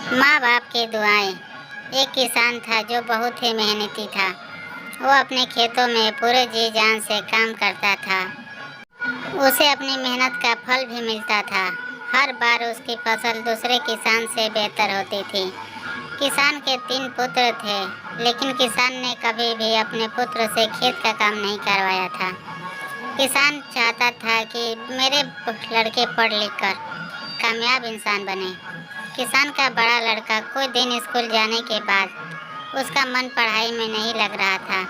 माँ बाप की दुआएं। एक किसान था जो बहुत ही मेहनती था। वो अपने खेतों में पूरे जी जान से काम करता था। उसे अपनी मेहनत का फल भी मिलता था। हर बार उसकी फसल दूसरे किसान से बेहतर होती थी। किसान के 3 पुत्र थे, लेकिन किसान ने कभी भी अपने पुत्र से खेत का काम नहीं करवाया था। किसान चाहता था कि मेरे लड़के पढ़ लिख कर कामयाब इंसान बने। किसान का बड़ा लड़का कुछ दिन स्कूल जाने के बाद उसका मन पढ़ाई में नहीं लग रहा था।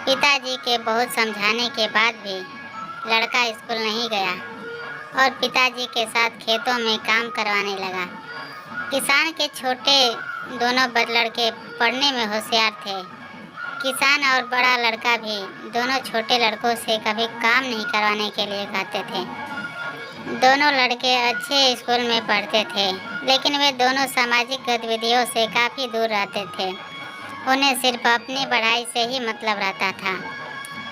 पिताजी के बहुत समझाने के बाद भी लड़का स्कूल नहीं गया और पिताजी के साथ खेतों में काम करवाने लगा। किसान के छोटे दोनों लड़के पढ़ने में होशियार थे। किसान और बड़ा लड़का भी दोनों छोटे लड़कों से कभी काम नहीं करवाने के लिए कहते थे। दोनों लड़के अच्छे स्कूल में पढ़ते थे, लेकिन वे दोनों सामाजिक गतिविधियों से काफ़ी दूर रहते थे। उन्हें सिर्फ अपनी पढ़ाई से ही मतलब रहता था।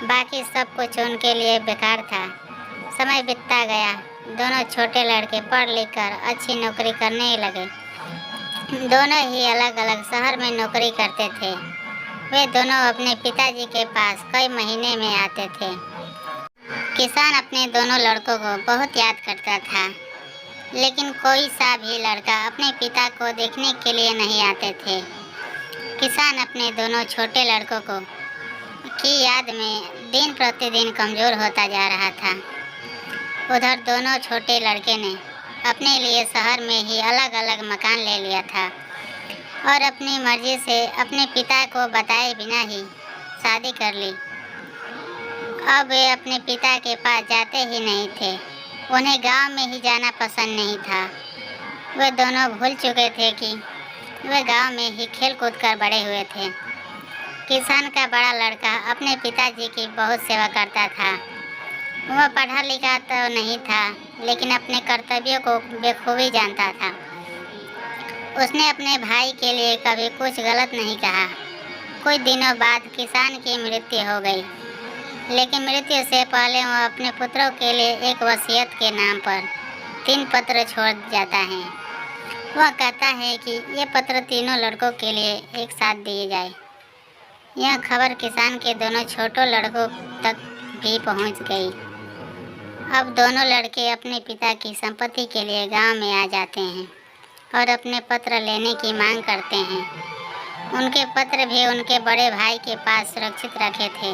बाकी सब कुछ उनके लिए बेकार था। समय बीतता गया। दोनों छोटे लड़के पढ़ लिख कर अच्छी नौकरी करने लगे। दोनों ही अलग अलग शहर में नौकरी करते थे। वे दोनों अपने पिताजी के पास कई महीने में आते थे। किसान अपने दोनों लड़कों को बहुत याद करता था, लेकिन कोई सा भी लड़का अपने पिता को देखने के लिए नहीं आते थे। किसान अपने दोनों छोटे लड़कों को की याद में दिन प्रतिदिन कमज़ोर होता जा रहा था। उधर दोनों छोटे लड़के ने अपने लिए शहर में ही अलग अलग मकान ले लिया था और अपनी मर्जी से अपने पिता को बताए बिना ही शादी कर ली। अब वे अपने पिता के पास जाते ही नहीं थे। उन्हें गांव में ही जाना पसंद नहीं था। वे दोनों भूल चुके थे कि वे गांव में ही खेल कूद कर बड़े हुए थे। किसान का बड़ा लड़का अपने पिताजी की बहुत सेवा करता था। वह पढ़ा लिखा तो नहीं था, लेकिन अपने कर्तव्यों को बखूबी जानता था। उसने अपने भाई के लिए कभी कुछ गलत नहीं कहा। कुछ दिनों बाद किसान की मृत्यु हो गई, लेकिन मृत्यु से पहले वह अपने पुत्रों के लिए एक वसीयत के नाम पर 3 पत्र छोड़ जाता है। वह कहता है कि ये पत्र तीनों लड़कों के लिए एक साथ दिए जाए। यह खबर किसान के दोनों छोटों लड़कों तक भी पहुंच गई। अब दोनों लड़के अपने पिता की संपत्ति के लिए गांव में आ जाते हैं और अपने पत्र लेने की मांग करते हैं। उनके पत्र भी उनके बड़े भाई के पास सुरक्षित रखे थे।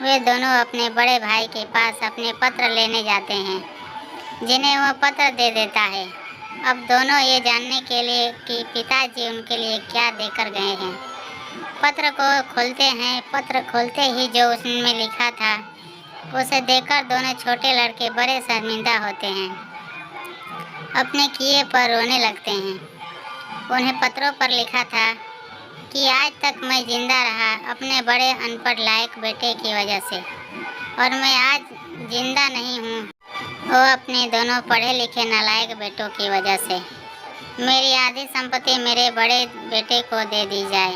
वे दोनों अपने बड़े भाई के पास अपने पत्र लेने जाते हैं, जिन्हें वह पत्र दे देता है। अब दोनों ये जानने के लिए कि पिताजी उनके लिए क्या देकर गए हैं। पत्र को खोलते हैं। पत्र खोलते ही जो उसमें लिखा था उसे देखकर दोनों छोटे लड़के बड़े शर्मिंदा होते हैं। अपने किए पर रोने लगते हैं। उन्हें पत्रों पर लिखा था कि आज तक मैं जिंदा रहा अपने बड़े अनपढ़ लायक बेटे की वजह से, और मैं आज जिंदा नहीं हूँ वो अपने दोनों पढ़े लिखे नालायक बेटों की वजह से। मेरी आधी संपत्ति मेरे बड़े बेटे को दे दी जाए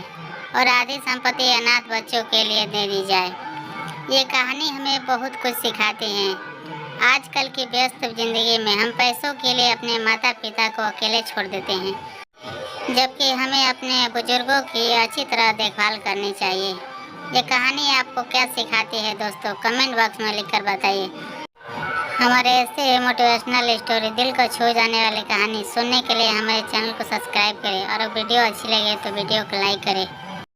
और आधी संपत्ति अनाथ बच्चों के लिए दे दी जाए। ये कहानी हमें बहुत कुछ सिखाती है। आजकल की व्यस्त जिंदगी में हम पैसों के लिए अपने माता पिता को अकेले छोड़ देते हैं, जबकि हमें अपने बुजुर्गों की अच्छी तरह देखभाल करनी चाहिए। ये कहानी आपको क्या सिखाती है दोस्तों, कमेंट बॉक्स में लिखकर बताइए। हमारे ऐसे मोटिवेशनल स्टोरी, दिल को छू जाने वाली कहानी सुनने के लिए हमारे चैनल को सब्सक्राइब करें और वीडियो अच्छी लगे तो वीडियो को लाइक करें।